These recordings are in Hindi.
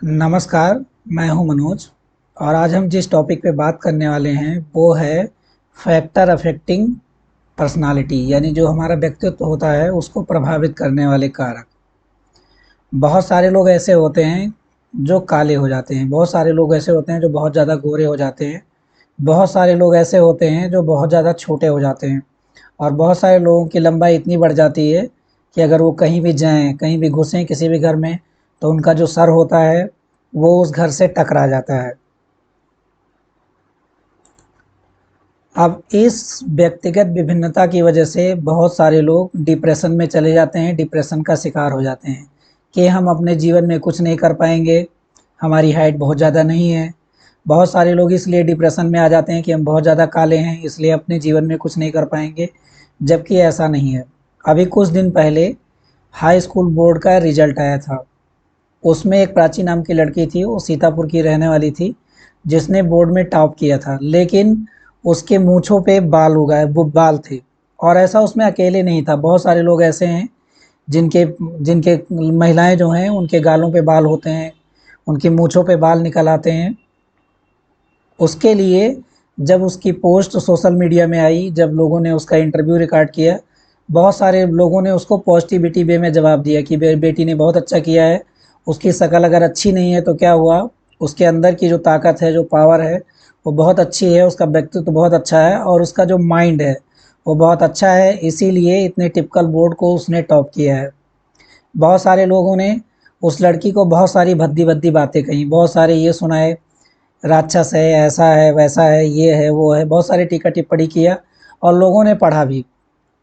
नमस्कार, मैं हूं मनोज और आज हम जिस टॉपिक पे बात करने वाले हैं वो है फैक्टर अफेक्टिंग पर्सनालिटी, यानी जो हमारा व्यक्तित्व होता है उसको प्रभावित करने वाले कारक। बहुत सारे लोग ऐसे होते हैं जो काले हो जाते हैं, बहुत सारे लोग ऐसे होते हैं जो बहुत ज़्यादा गोरे हो जाते हैं, बहुत सारे लोग ऐसे होते हैं जो बहुत ज़्यादा छोटे हो जाते हैं और बहुत सारे लोगों की लंबाई इतनी बढ़ जाती है कि अगर वो कहीं भी जाएँ, कहीं भी घुसें किसी भी घर में, तो उनका जो सर होता है वो उस घर से टकरा जाता है। अब इस व्यक्तिगत विभिन्नता की वजह से बहुत सारे लोग डिप्रेशन में चले जाते हैं, डिप्रेशन का शिकार हो जाते हैं कि हम अपने जीवन में कुछ नहीं कर पाएँगे, हमारी हाइट बहुत ज़्यादा नहीं है। बहुत सारे लोग इसलिए डिप्रेशन में आ जाते हैं कि हम बहुत ज़्यादा काले हैं, इसलिए अपने जीवन में कुछ नहीं कर पाएँगे, जबकि ऐसा नहीं है। अभी कुछ दिन पहले हाई स्कूल बोर्ड का रिज़ल्ट आया था। उसमें एक प्राची नाम की लड़की थी, वो सीतापुर की रहने वाली थी, जिसने बोर्ड में टॉप किया था। लेकिन उसके मूँछों पे बाल उगाए, वो बाल थे और ऐसा उसमें अकेले नहीं था, बहुत सारे लोग ऐसे हैं जिनके जिनके महिलाएँ जो हैं उनके गालों पे बाल होते हैं, उनकी मूँछों पे बाल निकल आते हैं। उसके लिए जब उसकी पोस्ट सोशल मीडिया में आई, जब लोगों ने उसका इंटरव्यू रिकॉर्ड किया, बहुत सारे लोगों ने उसको पॉजिटिविटी वे में जवाब दिया कि बेटी ने बहुत अच्छा किया है। उसकी शक्ल अगर अच्छी नहीं है तो क्या हुआ, उसके अंदर की जो ताकत है, जो पावर है, वो बहुत अच्छी है, उसका व्यक्तित्व बहुत अच्छा है और उसका जो माइंड है वो बहुत अच्छा है, इसीलिए इतने टिपिकल बोर्ड को उसने टॉप किया है। बहुत सारे लोगों ने उस लड़की को बहुत सारी भद्दी-भद्दी बातें कही, बहुत सारे ये सुनाए, राक्षस है, ऐसा है, वैसा है, ये है, वो है, बहुत सारी टीका टिप्पणी किया और लोगों ने पढ़ा भी।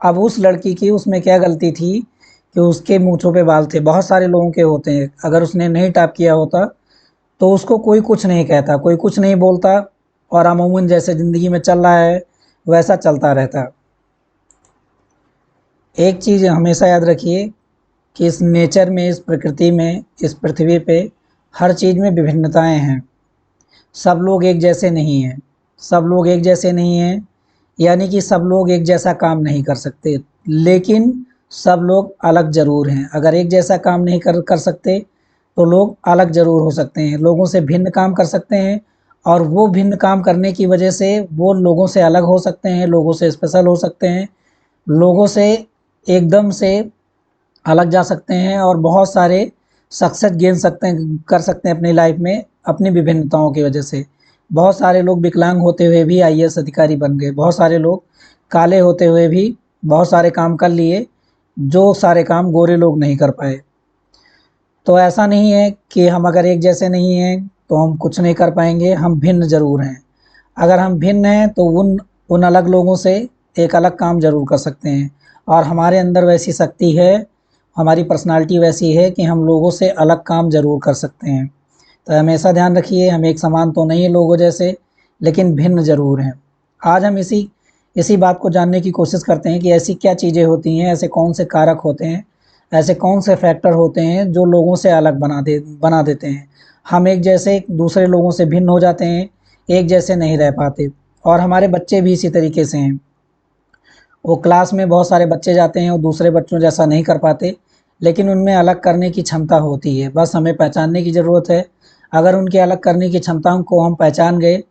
अब उस लड़की की उसमें क्या गलती थी कि उसके मूँछों पे बाल थे, बहुत सारे लोगों के होते हैं, अगर उसने नहीं टॉप किया होता तो उसको कोई कुछ नहीं कहता, कोई कुछ नहीं बोलता और अमूमन जैसे ज़िंदगी में चल रहा है वैसा चलता रहता। एक चीज़ हमेशा याद रखिए कि इस नेचर में, इस प्रकृति में, इस पृथ्वी पे हर चीज़ में विभिन्नताएँ हैं। सब लोग एक जैसे नहीं हैं, सब लोग एक जैसे नहीं हैं, यानी कि सब लोग एक जैसा काम नहीं कर सकते, लेकिन सब लोग अलग ज़रूर हैं। अगर एक जैसा काम नहीं कर सकते तो लोग अलग ज़रूर हो सकते हैं, लोगों से भिन्न काम कर सकते हैं और वो भिन्न काम करने की वजह से वो लोगों से अलग हो सकते हैं, लोगों से स्पेशल हो सकते हैं, लोगों से एकदम से अलग जा सकते हैं और बहुत सारे सक्सेस गेन सकते हैं, कर सकते हैं अपनी लाइफ में अपनी विभिन्नताओं की वजह से। बहुत सारे लोग विकलांग होते हुए भी आईएएस अधिकारी बन गए, बहुत सारे लोग काले होते हुए भी बहुत सारे काम कर लिए, जो सारे काम गोरे लोग नहीं कर पाए। तो ऐसा नहीं है कि हम अगर एक जैसे नहीं हैं तो हम कुछ नहीं कर पाएँगे, हम भिन्न ज़रूर हैं। अगर हम भिन्न हैं तो उन उन अलग लोगों से एक अलग काम ज़रूर कर सकते हैं और हमारे अंदर वैसी शक्ति है, हमारी पर्सनैलिटी वैसी है कि हम लोगों से अलग काम ज़रूर कर सकते हैं। तो हमेशा ध्यान रखिए, हम एक समान तो नहीं हैं लोगों जैसे, लेकिन भिन्न ज़रूर हैं। आज हम इसी इसी बात को जानने की कोशिश करते हैं कि ऐसी क्या चीज़ें होती हैं, ऐसे कौन से कारक होते हैं, ऐसे कौन से फैक्टर होते हैं जो लोगों से अलग बना देते हैं। हम एक जैसे दूसरे लोगों से भिन्न हो जाते हैं, एक जैसे नहीं रह पाते और हमारे बच्चे भी इसी तरीके से हैं। वो क्लास में बहुत सारे बच्चे जाते हैं, वो दूसरे बच्चों जैसा नहीं कर पाते, लेकिन उनमें अलग करने की क्षमता होती है, बस हमें पहचानने की ज़रूरत है। अगर उनकी अलग करने की क्षमताओं को हम पहचान गए,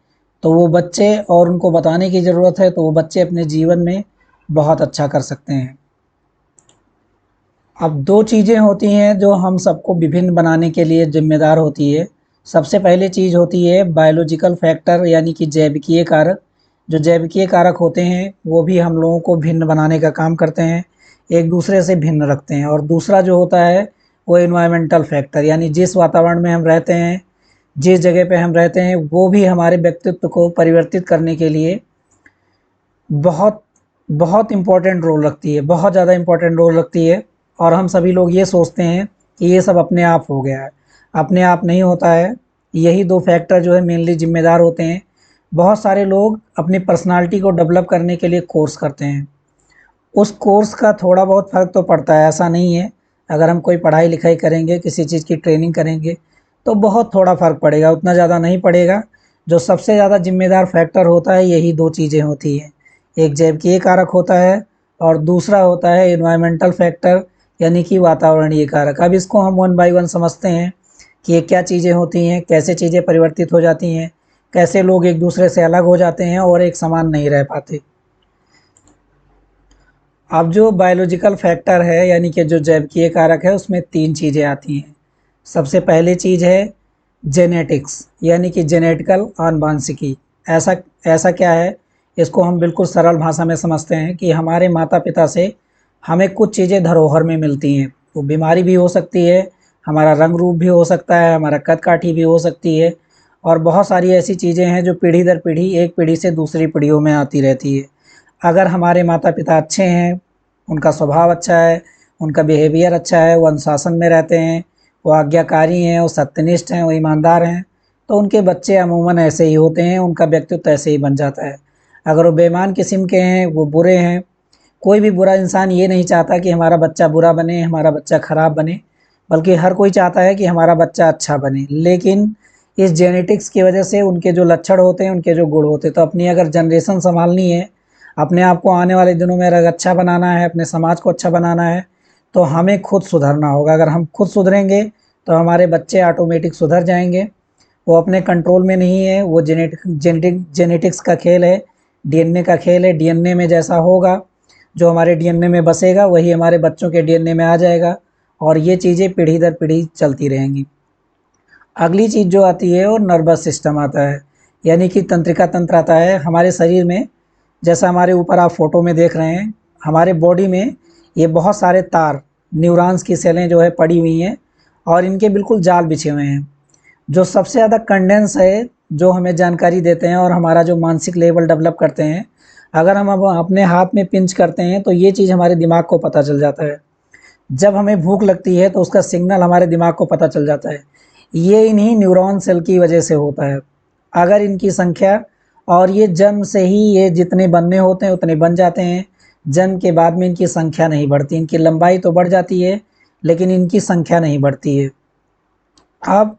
तो वो बच्चे और उनको बताने की ज़रूरत है, तो वो बच्चे अपने जीवन में बहुत अच्छा कर सकते हैं। अब 2 चीज़ें होती हैं जो हम सबको विभिन्न बनाने के लिए ज़िम्मेदार होती है। सबसे पहली चीज़ होती है बायोलॉजिकल फैक्टर, यानी कि जैविकीय कारक। जो जैविकीय कारक होते हैं वो भी हम लोगों को भिन्न बनाने का काम करते हैं, एक दूसरे से भिन्न रखते हैं। और दूसरा जो होता है वो एनवायरमेंटल फैक्टर, यानी जिस वातावरण में हम रहते हैं, जिस जगह पे हम रहते हैं, वो भी हमारे व्यक्तित्व को परिवर्तित करने के लिए बहुत बहुत इम्पोर्टेंट रोल रखती है, बहुत ज़्यादा इम्पोर्टेंट रोल रखती है। और हम सभी लोग ये सोचते हैं कि ये सब अपने आप हो गया है, अपने आप नहीं होता है। यही 2 फैक्टर जो है मेनली ज़िम्मेदार होते हैं। बहुत सारे लोग अपनी पर्सनैलिटी को डेवलप करने के लिए कोर्स करते हैं, उस कोर्स का थोड़ा बहुत फ़र्क तो पड़ता है, ऐसा नहीं है। अगर हम कोई पढ़ाई-लिखाई करेंगे, किसी चीज़ की ट्रेनिंग करेंगे, तो बहुत थोड़ा फ़र्क पड़ेगा, उतना ज़्यादा नहीं पड़ेगा। जो सबसे ज़्यादा ज़िम्मेदार फैक्टर होता है, यही 2 चीज़ें होती हैं। एक जैविकीय कारक होता है और दूसरा होता है एनवायरमेंटल फैक्टर, यानी कि वातावरणीय कारक। अब इसको हम वन बाय वन समझते हैं कि ये क्या चीज़ें होती हैं, कैसे चीज़ें परिवर्तित हो जाती हैं, कैसे लोग एक दूसरे से अलग हो जाते हैं और एक समान नहीं रह पाते। अब जो बायोलॉजिकल फैक्टर है यानी कि जो जैविकीय कारक है उसमें 3 चीज़ें आती हैं। सबसे पहली चीज़ है जेनेटिक्स यानी कि जेनेटिकल आनुवांशिकी। ऐसा ऐसा क्या है, इसको हम बिल्कुल सरल भाषा में समझते हैं कि हमारे माता-पिता से हमें कुछ चीज़ें धरोहर में मिलती हैं। वो बीमारी भी हो सकती है, हमारा रंग रूप भी हो सकता है, हमारा कद-काठी भी हो सकती है और बहुत सारी ऐसी चीज़ें हैं जो पीढ़ी दर पीढ़ी एक पीढ़ी से दूसरी पीढ़ियों में आती रहती है। अगर हमारे माता-पिता अच्छे हैं, उनका स्वभाव अच्छा है, उनका बिहेवियर अच्छा है, वो अनुशासन में रहते हैं, वो आज्ञाकारी हैं, वो सत्यनिष्ठ हैं, वो ईमानदार हैं, तो उनके बच्चे अमूमन ऐसे ही होते हैं, उनका व्यक्तित्व ऐसे ही बन जाता है। अगर वो बेईमान किस्म के हैं, वो बुरे हैं, कोई भी बुरा इंसान ये नहीं चाहता कि हमारा बच्चा बुरा बने, हमारा बच्चा खराब बने, बल्कि हर कोई चाहता है कि हमारा बच्चा अच्छा बने। लेकिन इस जेनेटिक्स की वजह से उनके जो लक्षण होते हैं, उनके जो गुण होते हैं, तो अपनी अगर जनरेशन सँभालनी है, अपने आप को आने वाले दिनों में अगर अच्छा बनाना है, अपने समाज को अच्छा बनाना है, तो हमें खुद सुधरना होगा। अगर हम खुद सुधरेंगे, तो हमारे बच्चे ऑटोमेटिक सुधर जाएँगे। वो अपने कंट्रोल में नहीं है, वो जेनेटिक्स का खेल है, डीएनए का खेल है। डीएनए में जैसा होगा, जो हमारे डीएनए में बसेगा, वही हमारे बच्चों के डीएनए में आ जाएगा और ये चीज़ें पीढ़ी दर पीढ़ी चलती रहेंगी। अगली चीज़ जो आती है वो नर्वस सिस्टम आता है, यानी कि तंत्रिका तंत्र आता है हमारे शरीर में। जैसा हमारे ऊपर आप फ़ोटो में देख रहे हैं, हमारे बॉडी में ये बहुत सारे तार, न्यूरॉन्स की सेलें जो है पड़ी हुई हैं और इनके बिल्कुल जाल बिछे हुए हैं। जो सबसे ज़्यादा कंडेंस है, जो हमें जानकारी देते हैं और हमारा जो मानसिक लेवल डेवलप करते हैं, अगर हम अब अपने हाथ में पिंच करते हैं तो ये चीज़ हमारे दिमाग को पता चल जाता है। जब हमें भूख लगती है तो उसका सिग्नल हमारे दिमाग को पता चल जाता है। ये इन्हीं न्यूरॉन सेल की वजह से होता है। अगर इनकी संख्या और ये जन्म से ही ये जितने बनने होते हैं उतने बन जाते हैं। जन्म के बाद में इनकी संख्या नहीं बढ़ती, इनकी लंबाई तो बढ़ जाती है लेकिन इनकी संख्या नहीं बढ़ती है। अब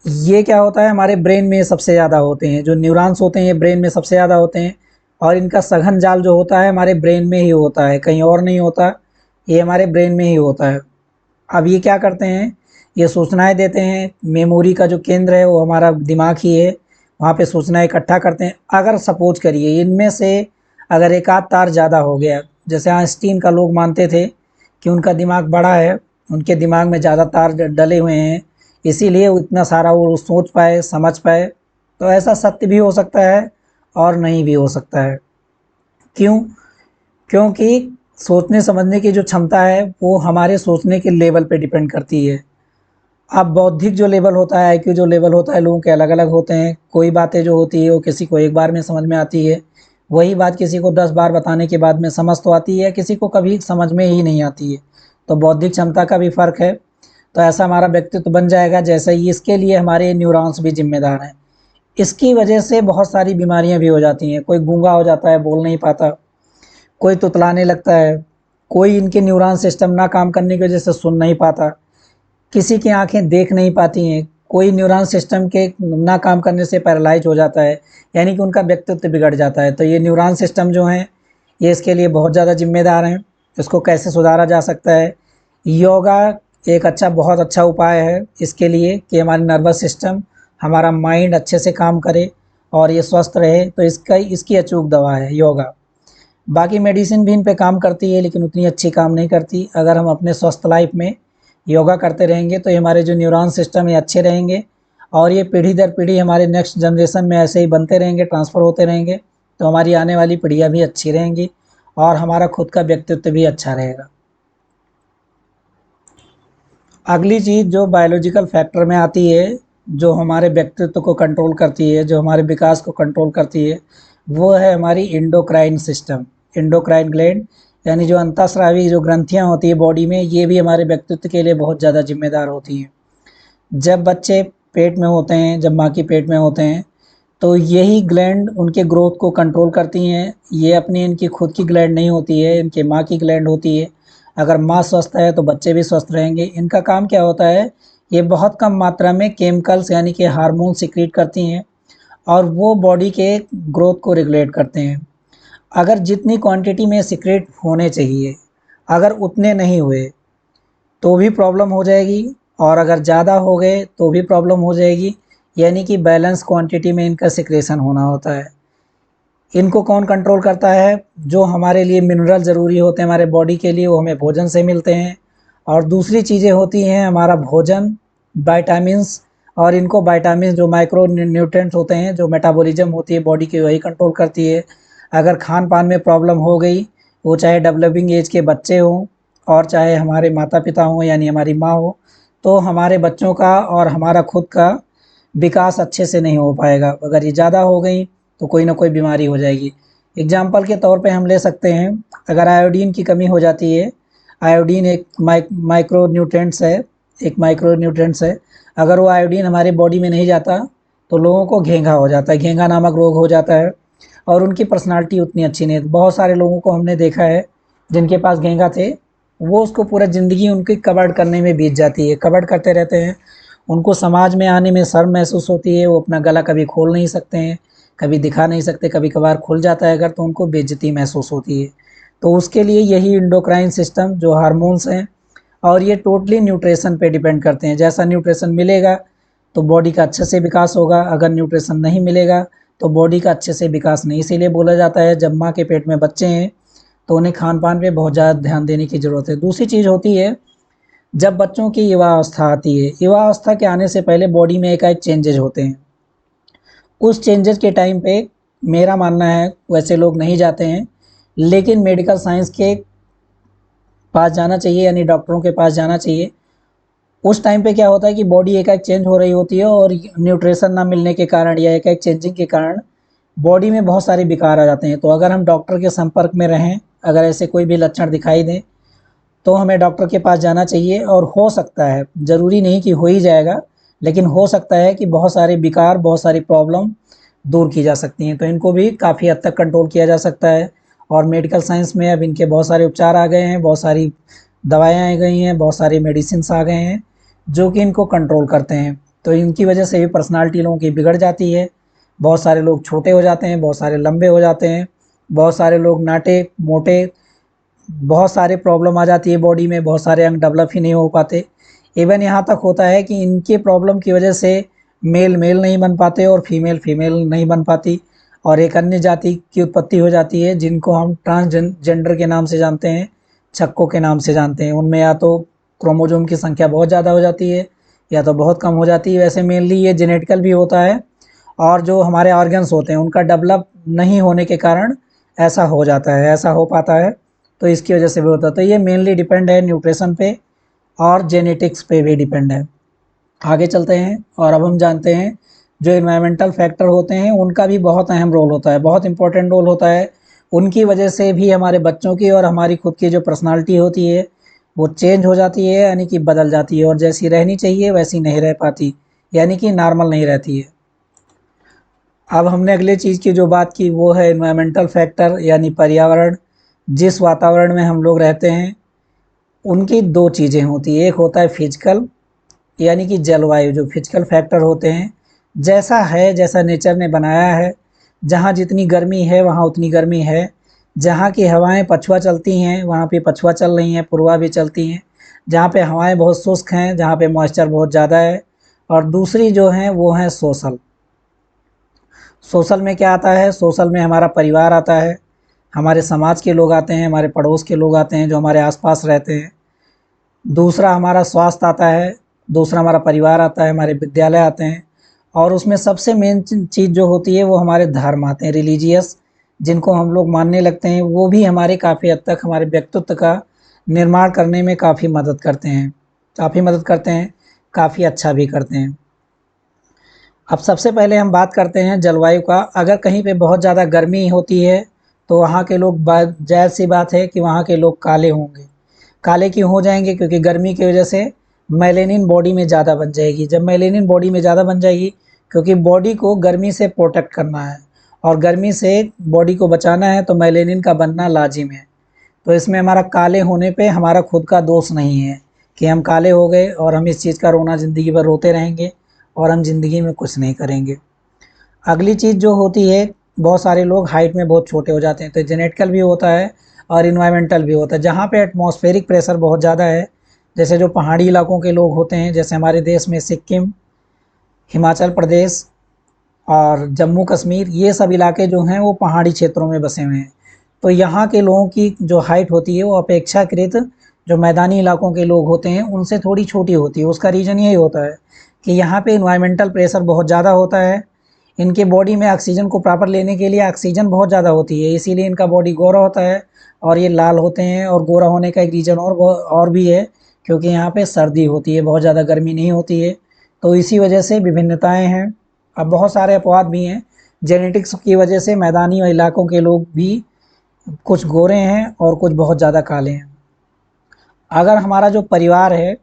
ये क्या होता है, हमारे ब्रेन में सबसे ज़्यादा होते हैं, जो न्यूरॉन्स होते हैं ये ब्रेन में सबसे ज़्यादा होते हैं और इनका सघन जाल जो होता है हमारे ब्रेन में ही होता है, कहीं और नहीं होता, ये हमारे ब्रेन में ही होता है। अब ये क्या करते हैं, ये सूचनाएँ देते हैं, मेमोरी का जो केंद्र है वो हमारा दिमाग ही है, वहाँ पे सूचनाएँ इकट्ठा करते हैं। अगर सपोज़ करिए इनमें से अगर एक आध तार ज़्यादा हो गया, जैसे आइंस्टीन का लोग मानते थे कि उनका दिमाग बड़ा है, उनके दिमाग में ज़्यादा तार डले हुए हैं, इसीलिए वो इतना सारा वो सोच पाए, समझ पाए। तो ऐसा सत्य भी हो सकता है और नहीं भी हो सकता है। क्यों? क्योंकि सोचने समझने की जो क्षमता है वो हमारे सोचने के लेवल पे डिपेंड करती है। अब बौद्धिक जो लेवल होता है, आईक्यू जो लेवल होता है, लोगों के अलग-अलग होते हैं। कोई बातें जो होती है वो किसी को एक बार में समझ में आती है, वही बात किसी को 10 बार बताने के बाद में समझ तो आती है, किसी को कभी समझ में ही नहीं आती है। तो बौद्धिक क्षमता का भी फ़र्क है। तो ऐसा हमारा व्यक्तित्व बन जाएगा, जैसे ही इसके लिए हमारे न्यूरॉन्स भी ज़िम्मेदार हैं। इसकी वजह से बहुत सारी बीमारियाँ भी हो जाती हैं, कोई गूँगा हो जाता है, बोल नहीं पाता, कोई तुतलाने लगता है, कोई इनके न्यूरॉन सिस्टम ना काम करने की वजह से सुन नहीं पाता, किसी की आँखें देख नहीं पाती हैं, कोई न्यूरॉन सिस्टम के ना काम करने से पैरालाइज़ हो जाता है, यानी कि उनका व्यक्तित्व बिगड़ जाता है। तो ये न्यूरॉन सिस्टम जो हैं, ये इसके लिए बहुत ज़्यादा ज़िम्मेदार हैं। इसको कैसे सुधारा जा सकता है? योगा एक बहुत अच्छा उपाय है इसके लिए कि हमारी नर्वस सिस्टम, हमारा माइंड अच्छे से काम करे और ये स्वस्थ रहे, तो इसकी अचूक दवा है योगा। बाकी मेडिसिन भी इन पे काम करती है लेकिन उतनी अच्छी काम नहीं करती। अगर हम अपने स्वस्थ लाइफ में योगा करते रहेंगे तो ये हमारे जो न्यूरॉन सिस्टम ये अच्छे रहेंगे और ये पीढ़ी दर पीढ़ी हमारे नेक्स्ट जनरेशन में ऐसे ही बनते रहेंगे, ट्रांसफ़र होते रहेंगे, तो हमारी आने वाली पीढ़ियाँ भी अच्छी रहेंगी और हमारा खुद का व्यक्तित्व भी अच्छा रहेगा। अगली चीज़ जो बायोलॉजिकल फैक्टर में आती है, जो हमारे व्यक्तित्व को कंट्रोल करती है, जो हमारे विकास को कंट्रोल करती है, वो है हमारी एंडोक्राइन सिस्टम, एंडोक्राइन ग्लैंड, यानी जो अंतःस्रावी जो ग्रंथियाँ होती हैं बॉडी में, ये भी हमारे व्यक्तित्व के लिए बहुत ज़्यादा ज़िम्मेदार होती हैं। जब बच्चे पेट में होते हैं, जब माँ के पेट में होते हैं, तो यही ग्लैंड उनके ग्रोथ को कंट्रोल करती हैं। ये अपनी इनकी खुद की ग्लैंड नहीं होती है, इनकी माँ की ग्लैंड होती है। अगर माँ स्वस्थ है तो बच्चे भी स्वस्थ रहेंगे। इनका काम क्या होता है, ये बहुत कम मात्रा में केमिकल्स यानी कि हार्मोन सिक्रीट करती हैं और वो बॉडी के ग्रोथ को रेगुलेट करते हैं। अगर जितनी क्वांटिटी में सिक्रेट होने चाहिए, अगर उतने नहीं हुए, तो भी प्रॉब्लम हो जाएगी और अगर ज़्यादा हो गए तो भी प्रॉब्लम हो जाएगी। यानी कि बैलेंस क्वांटिटी में इनका सिक्रेशन होना होता है। इनको कौन कंट्रोल करता है? जो हमारे लिए मिनरल ज़रूरी होते हैं हमारे बॉडी के लिए, वो हमें भोजन से मिलते हैं। और दूसरी चीज़ें होती हैं हमारा भोजन, विटामिन्स, और इनको विटामिन्स जो माइक्रो न्यूट्रिएंट्स होते हैं, जो मेटाबॉलिज्म होती है बॉडी की, वही कंट्रोल करती है। अगर खान पान में प्रॉब्लम हो गई, वो चाहे डेवलपिंग एज के बच्चे हों और चाहे हमारे माता पिता हों यानी हमारी माँ हो, तो हमारे बच्चों का और हमारा खुद का विकास अच्छे से नहीं हो पाएगा। अगर ये ज़्यादा हो गई तो कोई ना कोई बीमारी हो जाएगी। एग्जाम्पल के तौर पे हम ले सकते हैं, अगर आयोडीन की कमी हो जाती है, आयोडीन एक माइक्रो न्यूट्रिएंट्स है, एक माइक्रो न्यूट्रिएंट्स है। अगर वो आयोडीन हमारे बॉडी में नहीं जाता तो लोगों को घेंघा हो जाता है, घेंघा नामक रोग हो जाता है, और उनकी पर्सनालिटी उतनी अच्छी नहीं है। बहुत सारे लोगों को हमने देखा है जिनके पास घेंघा थे, वो उसको पूरा ज़िंदगी उनकी कवर्ड करने में बीत जाती है, कवर्ड करते रहते हैं। उनको समाज में आने में शर्म महसूस होती है, वो अपना गला कभी खोल नहीं सकते हैं, कभी दिखा नहीं सकते, कभी कभार खुल जाता है अगर तो उनको बेइज्जती महसूस होती है। तो उसके लिए यही एंडोक्राइन सिस्टम जो हार्मोन्स हैं, और ये टोटली न्यूट्रिशन पे डिपेंड करते हैं। जैसा न्यूट्रिशन मिलेगा तो बॉडी का अच्छे से विकास होगा, अगर न्यूट्रिशन नहीं मिलेगा तो बॉडी का अच्छे से विकास नहीं। इसीलिए बोला जाता है जब माँ के पेट में बच्चे हैं तो उन्हें खान पान पे बहुत ज़्यादा ध्यान देने की ज़रूरत है। दूसरी चीज़ होती है, जब बच्चों की युवावस्था आती है, युवावस्था के आने से पहले बॉडी में एकाएक चेंजेज होते हैं। उस चेंजेस के टाइम पे मेरा मानना है वैसे लोग नहीं जाते हैं, लेकिन मेडिकल साइंस के पास जाना चाहिए, यानी डॉक्टरों के पास जाना चाहिए। उस टाइम पे क्या होता है कि बॉडी एकाएक चेंज हो रही होती है, और न्यूट्रिशन ना मिलने के कारण या एकाएक चेंजिंग के कारण बॉडी में बहुत सारे विकार आ जाते हैं। तो अगर हम डॉक्टर के संपर्क में रहें, अगर ऐसे कोई भी लक्षण दिखाई दें, तो हमें डॉक्टर के पास जाना चाहिए। और हो सकता है, ज़रूरी नहीं कि हो ही जाएगा, लेकिन हो सकता है कि बहुत सारे विकार, बहुत सारी प्रॉब्लम दूर की जा सकती हैं। तो इनको भी काफ़ी हद तक कंट्रोल किया जा सकता है। और मेडिकल साइंस में अब इनके बहुत सारे उपचार आ गए हैं, बहुत सारी दवाएँ आ गई हैं, बहुत सारी मेडिसिन्स आ गए हैं जो कि इनको कंट्रोल करते हैं। तो इनकी वजह से भी पर्सनालिटी लोगों की बिगड़ जाती है। बहुत सारे लोग छोटे हो जाते हैं, बहुत सारे लंबे हो जाते हैं, बहुत सारे लोग नाटे मोटे, बहुत सारे प्रॉब्लम आ जाती है बॉडी में, बहुत सारे अंग डेवलप ही नहीं हो पाते। इवन यहाँ तक होता है कि इनके प्रॉब्लम की वजह से मेल मेल नहीं बन पाते और फीमेल फीमेल नहीं बन पाती, और एक अन्य जाति की उत्पत्ति हो जाती है जिनको हम ट्रांसजेंडर के नाम से जानते हैं, छक्कों के नाम से जानते हैं। उनमें या तो क्रोमोजोम की संख्या बहुत ज़्यादा हो जाती है या तो बहुत कम हो जाती है। वैसे मेनली ये जेनेटिकल भी होता है, और जो हमारे ऑर्गन्स होते हैं उनका डेवलप नहीं होने के कारण ऐसा हो जाता है, ऐसा हो पाता है। तो इसकी वजह से भी होता है। तो ये मेनली डिपेंड है न्यूट्रिशन पे और जेनेटिक्स पे भी डिपेंड है। आगे चलते हैं और अब हम जानते हैं जो एनवायरमेंटल फैक्टर होते हैं उनका भी बहुत अहम रोल होता है, बहुत इंपॉर्टेंट रोल होता है। उनकी वजह से भी हमारे बच्चों की और हमारी खुद की जो पर्सनालिटी होती है वो चेंज हो जाती है, यानी कि बदल जाती है, और जैसी रहनी चाहिए वैसी नहीं रह पाती, यानी कि नॉर्मल नहीं रहती है। अब हमने अगले चीज़ की जो बात की वो है एनवायरमेंटल फैक्टर, यानी पर्यावरण। जिस वातावरण में हम लोग रहते हैं उनकी दो चीज़ें होती हैं, एक होता है फिजिकल, यानी कि जलवायु, जो फिजिकल फैक्टर होते हैं, जैसा है, जैसा नेचर ने बनाया है, जहाँ जितनी गर्मी है वहाँ उतनी गर्मी है, जहाँ की हवाएं पछुआ चलती हैं वहाँ पे पछुआ चल रही हैं, पूर्वा भी चलती हैं, जहाँ पे हवाएं बहुत शुष्क हैं, जहाँ पे मॉइस्चर बहुत ज़्यादा है। और दूसरी जो हैं वो हैं सोशल। सोशल में क्या आता है? सोशल में हमारा परिवार आता है, हमारे समाज के लोग आते हैं, हमारे पड़ोस के लोग आते हैं जो हमारे आसपास रहते हैं। दूसरा हमारा स्वास्थ्य आता है, दूसरा हमारा परिवार आता है, हमारे विद्यालय आते हैं, और उसमें सबसे मेन चीज़ जो होती है वो हमारे धर्म आते हैं, रिलीजियस, जिनको हम लोग मानने लगते हैं। वो भी हमारे काफ़ी हद तक हमारे व्यक्तित्व का निर्माण करने में काफ़ी मदद करते हैं, काफ़ी मदद करते हैं, काफ़ी अच्छा भी करते हैं। अब सबसे पहले हम बात करते हैं जलवायु का। अगर कहीं पे बहुत ज़्यादा गर्मी होती है तो वहाँ के लोग, जायज़ सी बात है कि वहाँ के लोग काले होंगे। काले क्यों हो जाएंगे? क्योंकि गर्मी की वजह से मेलेनिन बॉडी में ज़्यादा बन जाएगी। जब मेलेनिन बॉडी में ज़्यादा बन जाएगी, क्योंकि बॉडी को गर्मी से प्रोटेक्ट करना है और गर्मी से बॉडी को बचाना है, तो मेलेनिन का बनना लाजिम है। तो इसमें हमारा काले होने पे हमारा खुद का दोष नहीं है कि हम काले हो गए और हम इस चीज़ का रोना ज़िंदगी भर रोते रहेंगे और हम ज़िंदगी में कुछ नहीं करेंगे। अगली चीज़ जो होती है, बहुत सारे लोग हाइट में बहुत छोटे हो जाते हैं, तो जेनेटिकल भी होता है और इन्वायरमेंटल भी होता है। जहाँ पे एटमॉस्फेरिक प्रेशर बहुत ज़्यादा है, जैसे जो पहाड़ी इलाकों के लोग होते हैं, जैसे हमारे देश में सिक्किम, हिमाचल प्रदेश और जम्मू कश्मीर, ये सब इलाके जो हैं वो पहाड़ी क्षेत्रों में बसे हुए हैं। तो यहाँ के लोगों की जो हाइट होती है वो अपेक्षाकृत जो मैदानी इलाकों के लोग होते हैं उनसे थोड़ी छोटी होती है। उसका रीज़न यही होता है कि यहाँ पे इन्वायरमेंटल प्रेशर बहुत ज़्यादा होता है। इनके बॉडी में ऑक्सीजन को प्रॉपर लेने के लिए ऑक्सीजन बहुत ज़्यादा होती है, इसीलिए इनका बॉडी गोरा होता है और ये लाल होते हैं। और गोरा होने का एक रीज़न और भी है, क्योंकि यहाँ पे सर्दी होती है, बहुत ज़्यादा गर्मी नहीं होती है, तो इसी वजह से विभिन्नताएं हैं। अब बहुत सारे अपवाद भी हैं, जेनेटिक्स की वजह से मैदानी इलाकों के लोग भी कुछ गोरे हैं और कुछ बहुत ज़्यादा काले हैं। अगर हमारा जो परिवार है,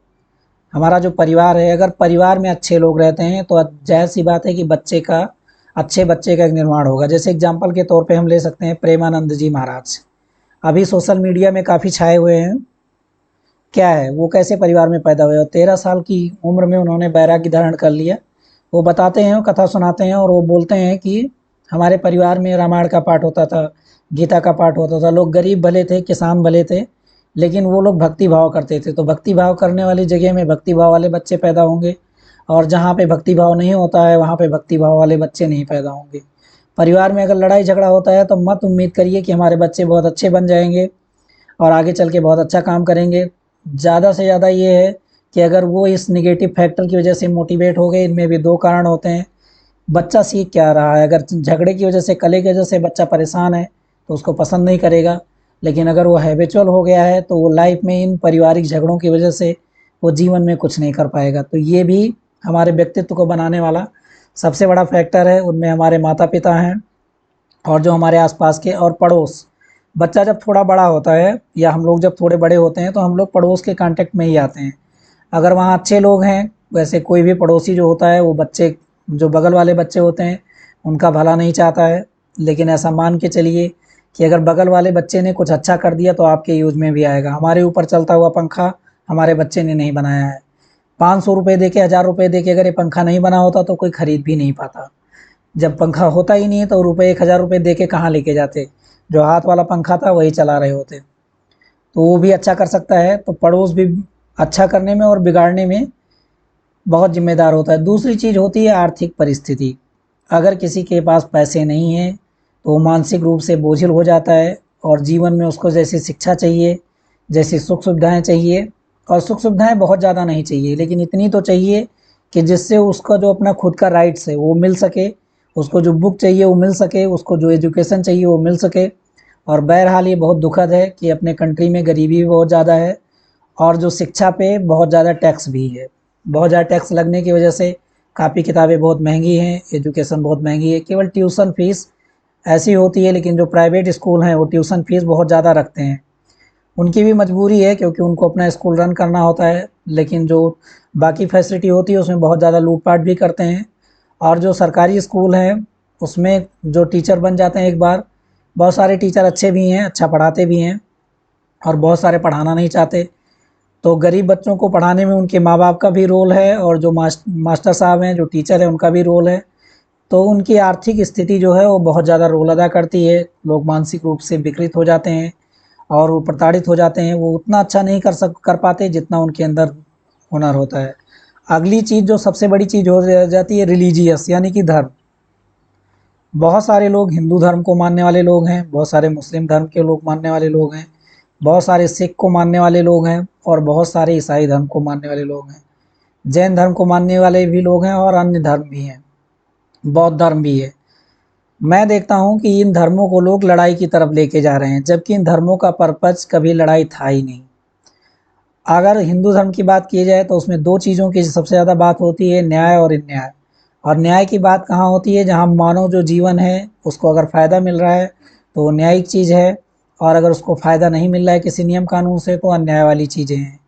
अगर परिवार में अच्छे लोग रहते हैं तो जाहिर सी बात है कि अच्छे बच्चे का एक निर्माण होगा। जैसे एग्जाम्पल के तौर पे हम ले सकते हैं प्रेमानंद जी महाराज, अभी सोशल मीडिया में काफ़ी छाए हुए हैं। क्या है, वो कैसे परिवार में पैदा हुए और 13 साल की उम्र में उन्होंने बैरागी धारण कर लिया। वो बताते हैं, कथा सुनाते हैं और वो बोलते हैं कि हमारे परिवार में रामायण का पाठ होता था, गीता का पाठ होता था। लोग गरीब भले थे, किसान भले थे, लेकिन वो लोग भक्ति भाव करते थे। तो भक्ति भाव करने वाली जगह में भक्ति भाव वाले बच्चे पैदा होंगे, और जहाँ पे भक्ति भाव नहीं होता है वहाँ पे भक्ति भाव वाले बच्चे नहीं पैदा होंगे। परिवार में अगर लड़ाई झगड़ा होता है तो मत उम्मीद करिए कि हमारे बच्चे बहुत अच्छे बन जाएंगे और आगे चल के बहुत अच्छा काम करेंगे। ज़्यादा से ज़्यादा ये है कि अगर वो इस नेगेटिव फैक्टर की वजह से मोटिवेट हो गए, इनमें भी दो कारण होते हैं। बच्चा सीख क्या रहा है, अगर झगड़े की वजह से, कले की वजह से बच्चा परेशान है तो उसको पसंद नहीं करेगा। लेकिन अगर वो हैबिचुअल हो गया है तो वो लाइफ में इन पारिवारिक झगड़ों की वजह से वो जीवन में कुछ नहीं कर पाएगा। तो ये भी हमारे व्यक्तित्व को बनाने वाला सबसे बड़ा फैक्टर है। उनमें हमारे माता पिता हैं और जो हमारे आसपास के और पड़ोस। बच्चा जब थोड़ा बड़ा होता है या हम लोग जब थोड़े बड़े होते हैं तो हम लोग पड़ोस के कांटेक्ट में ही आते हैं। अगर वहाँ अच्छे लोग हैं, वैसे कोई भी पड़ोसी जो होता है वो बच्चे, जो बगल वाले बच्चे होते हैं उनका भला नहीं चाहता है। लेकिन ऐसा मान के चलिए कि अगर बगल वाले बच्चे ने कुछ अच्छा कर दिया तो आपके यूज में भी आएगा। हमारे ऊपर चलता हुआ पंखा हमारे बच्चे ने नहीं बनाया है। 500 रुपये दे के, 1000 रुपये दे के अगर ये पंखा नहीं बना होता तो कोई खरीद भी नहीं पाता। जब पंखा होता ही नहीं है तो रुपये 1000 रुपये दे के कहाँ लेके जाते, जो हाथ वाला पंखा था वही चला रहे होते। तो वो भी अच्छा कर सकता है। तो पड़ोस भी अच्छा करने में और बिगाड़ने में बहुत जिम्मेदार होता है। दूसरी चीज़ होती है आर्थिक परिस्थिति। अगर किसी के पास पैसे नहीं हैं तो वो मानसिक रूप से बोझिल हो जाता है और जीवन में उसको जैसी शिक्षा चाहिए, जैसी सुख सुविधाएं चाहिए, और सुख सुविधाएं बहुत ज़्यादा नहीं चाहिए लेकिन इतनी तो चाहिए कि जिससे उसका जो अपना खुद का राइट्स है वो मिल सके, उसको जो बुक चाहिए वो मिल सके, उसको जो एजुकेशन चाहिए वो मिल सके। और बहरहाल ये बहुत दुखद है कि अपने कंट्री में गरीबी भी बहुत ज़्यादा है और जो शिक्षा पे बहुत ज़्यादा टैक्स भी है। बहुत ज़्यादा टैक्स लगने की वजह से कापी किताबें बहुत महंगी हैं, एजुकेशन बहुत महंगी है। केवल ट्यूशन फ़ीस ऐसी होती है, लेकिन जो प्राइवेट स्कूल हैं वो ट्यूशन फ़ीस बहुत ज़्यादा रखते हैं। उनकी भी मजबूरी है क्योंकि उनको अपना स्कूल रन करना होता है, लेकिन जो बाकी फैसिलिटी होती है उसमें बहुत ज़्यादा लूटपाट भी करते हैं। और जो सरकारी स्कूल हैं उसमें जो टीचर बन जाते हैं एक बार, बहुत सारे टीचर अच्छे भी हैं, अच्छा पढ़ाते भी हैं, और बहुत सारे पढ़ाना नहीं चाहते। तो गरीब बच्चों को पढ़ाने में उनके माँ बाप का भी रोल है और जो मास्टर साहब हैं, जो टीचर हैं, उनका भी रोल है। तो उनकी आर्थिक स्थिति जो है वो बहुत ज़्यादा रोल अदा करती है। लोग मानसिक रूप से विकृत हो जाते हैं और वो प्रताड़ित हो जाते हैं। वो उतना अच्छा नहीं कर पाते जितना उनके अंदर हुनर होता है। अगली चीज़ जो सबसे बड़ी चीज़ हो जाती है रिलीजियस, यानी कि धर्म। बहुत सारे लोग हिंदू धर्म को मानने वाले लोग हैं, बहुत सारे मुस्लिम धर्म के लोग मानने वाले लोग हैं, बहुत सारे सिख को मानने वाले लोग हैं और बहुत सारे ईसाई धर्म को मानने वाले लोग हैं। जैन धर्म को मानने वाले भी लोग हैं और अन्य धर्म भी हैं, बौद्ध धर्म भी है। मैं देखता हूँ कि इन धर्मों को लोग लड़ाई की तरफ लेके जा रहे हैं, जबकि इन धर्मों का पर्पज कभी लड़ाई था ही नहीं। अगर हिंदू धर्म की बात की जाए तो उसमें दो चीज़ों की सबसे ज़्यादा बात होती है, न्याय और अन्याय। और न्याय की बात कहाँ होती है, जहाँ मानव जो जीवन है उसको अगर फ़ायदा मिल रहा है तो वो न्यायिक चीज़ है, और अगर उसको फ़ायदा नहीं मिल रहा है किसी नियम कानून से तो अन्याय वाली चीज़ें हैं।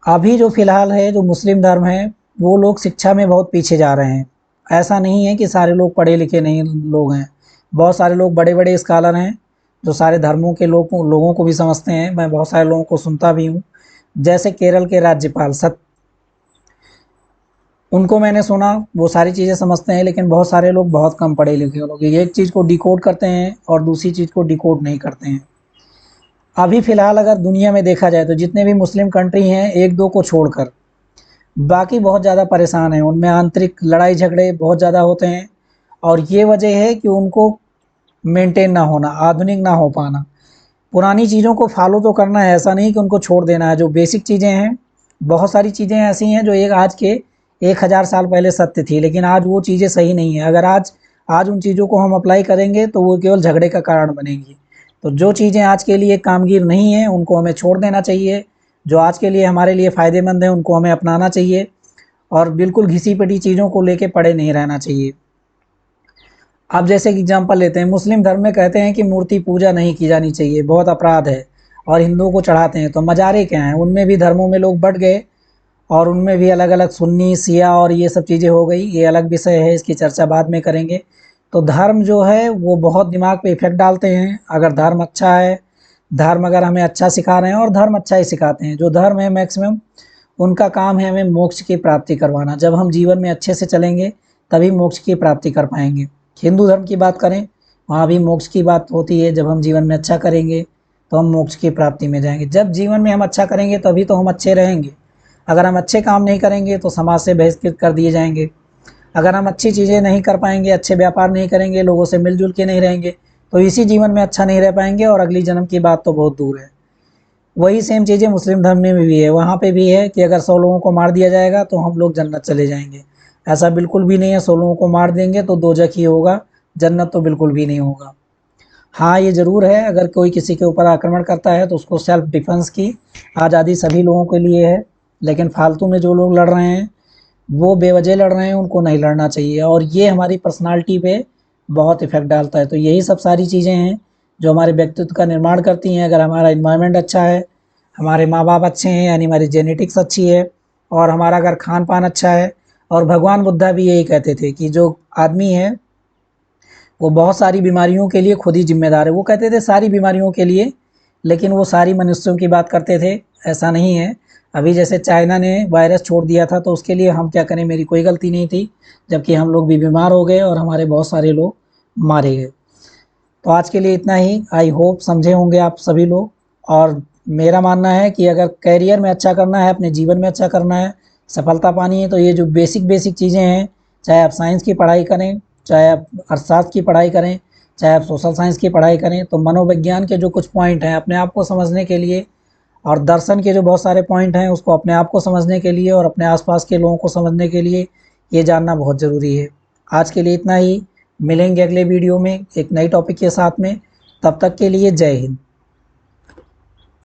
अभी जो फ़िलहाल है, जो मुस्लिम धर्म है, वो लोग शिक्षा में बहुत पीछे जा रहे हैं। ऐसा नहीं है कि सारे लोग पढ़े लिखे नहीं लोग हैं, बहुत सारे लोग बड़े बड़े स्कॉलर हैं जो सारे धर्मों के लोगों को भी समझते हैं। मैं बहुत सारे लोगों को सुनता भी हूँ, जैसे केरल के राज्यपाल उनको मैंने सुना, वो सारी चीज़ें समझते हैं। लेकिन बहुत सारे लोग, बहुत कम पढ़े लिखे लोग, एक चीज़ को डिकोड करते हैं और दूसरी चीज़ को डिकोड नहीं करते हैं। अभी फ़िलहाल अगर दुनिया में देखा जाए तो जितने भी मुस्लिम कंट्री हैं, एक दो को छोड़कर बाकी बहुत ज़्यादा परेशान हैं। उनमें आंतरिक लड़ाई झगड़े बहुत ज़्यादा होते हैं और ये वजह है कि उनको मेंटेन ना होना, आधुनिक ना हो पाना। पुरानी चीज़ों को फॉलो तो करना है, ऐसा नहीं कि उनको छोड़ देना है। जो बेसिक चीज़ें हैं, बहुत सारी चीज़ें ऐसी हैं जो एक आज के 1000 साल पहले सत्य थी, लेकिन आज वो चीज़ें सही नहीं है। अगर आज उन चीज़ों को हम अप्लाई करेंगे तो वो केवल झगड़े का कारण बनेंगी। तो जो चीज़ें आज के लिए कामगीर नहीं हैं उनको हमें छोड़ देना चाहिए। जो आज के लिए हमारे लिए फ़ायदेमंद है उनको हमें अपनाना चाहिए और बिल्कुल घिसी-पिटी चीज़ों को लेके पड़े नहीं रहना चाहिए। अब जैसे कि एग्जांपल लेते हैं, मुस्लिम धर्म में कहते हैं कि मूर्ति पूजा नहीं की जानी चाहिए, बहुत अपराध है, और हिंदुओं को चढ़ाते हैं। तो मज़ारे क्या हैं? उनमें भी धर्मों में लोग बँट गए और उनमें भी अलग-अलग सुन्नी, शिया और ये सब चीज़ें हो गई। ये अलग विषय है, इसकी चर्चा बाद में करेंगे। तो धर्म जो है वो बहुत दिमाग पे इफ़ेक्ट डालते हैं। अगर धर्म अच्छा है, धर्म अगर हमें अच्छा सिखा रहे हैं, और धर्म अच्छा ही सिखाते हैं। जो धर्म है मैक्सिमम उनका काम है हमें मोक्ष की प्राप्ति करवाना। जब हम जीवन में अच्छे से चलेंगे तभी मोक्ष की प्राप्ति कर पाएँगे। हिंदू धर्म की बात करें, वहाँ भी मोक्ष की बात होती है। जब हम जीवन में अच्छा करेंगे तो हम मोक्ष की प्राप्ति में जाएँगे। जब जीवन में हम अच्छा करेंगे तभी तो हम अच्छे रहेंगे। अगर हम अच्छे काम नहीं करेंगे तो समाज से बहिष्कृत कर दिए जाएंगे। अगर हम अच्छी चीज़ें नहीं कर पाएंगे, अच्छे व्यापार नहीं करेंगे, लोगों से मिलजुल के नहीं रहेंगे, तो इसी जीवन में अच्छा नहीं रह पाएंगे और अगली जन्म की बात तो बहुत दूर है। वही सेम चीज़ें मुस्लिम धर्म में भी है। वहाँ पे भी है कि अगर 100 लोगों को मार दिया जाएगा तो हम लोग जन्नत चले जाएंगे। ऐसा बिल्कुल भी नहीं है। 100 लोगों को मार देंगे तो दोजख ही होगा, जन्नत तो बिल्कुल भी नहीं होगा। हाँ, ये ज़रूर है, अगर कोई किसी के ऊपर आक्रमण करता है तो उसको सेल्फ डिफेंस की आज़ादी सभी लोगों के लिए है। लेकिन फालतू में जो लोग लड़ रहे हैं वो बेवजह लड़ रहे हैं, उनको नहीं लड़ना चाहिए, और ये हमारी पर्सनालिटी पे बहुत इफ़ेक्ट डालता है। तो यही सब सारी चीज़ें हैं जो हमारे व्यक्तित्व का निर्माण करती हैं। अगर हमारा एनवायरनमेंट अच्छा है, हमारे माँ-बाप अच्छे हैं, यानी हमारी जेनेटिक्स अच्छी है, और हमारा अगर खान-पान अच्छा है, और भगवान बुद्धा भी यही कहते थे कि जो आदमी है वो बहुत सारी बीमारियों के लिए खुद ही ज़िम्मेदार है। वो कहते थे सारी बीमारियों के लिए, लेकिन वो सारी मनुष्यों की बात करते थे, ऐसा नहीं है। अभी जैसे चाइना ने वायरस छोड़ दिया था तो उसके लिए हम क्या करें, मेरी कोई गलती नहीं थी, जबकि हम लोग भी बीमार हो गए और हमारे बहुत सारे लोग मारे गए। तो आज के लिए इतना ही। आई होप समझे होंगे आप सभी लोग। और मेरा मानना है कि अगर करियर में अच्छा करना है, अपने जीवन में अच्छा करना है, सफलता पानी है, तो ये जो बेसिक चीज़ें हैं, चाहे आप साइंस की पढ़ाई करें, चाहे आप अर्थशास्त्र की पढ़ाई करें, चाहे आप सोशल साइंस की पढ़ाई करें, तो मनोविज्ञान के जो कुछ पॉइंट हैं अपने आप को समझने के लिए, और दर्शन के जो बहुत सारे पॉइंट हैं उसको अपने आप को समझने के लिए और अपने आसपास के लोगों को समझने के लिए, ये जानना बहुत ज़रूरी है। आज के लिए इतना ही। मिलेंगे अगले वीडियो में एक नई टॉपिक के साथ में। तब तक के लिए जय हिंद।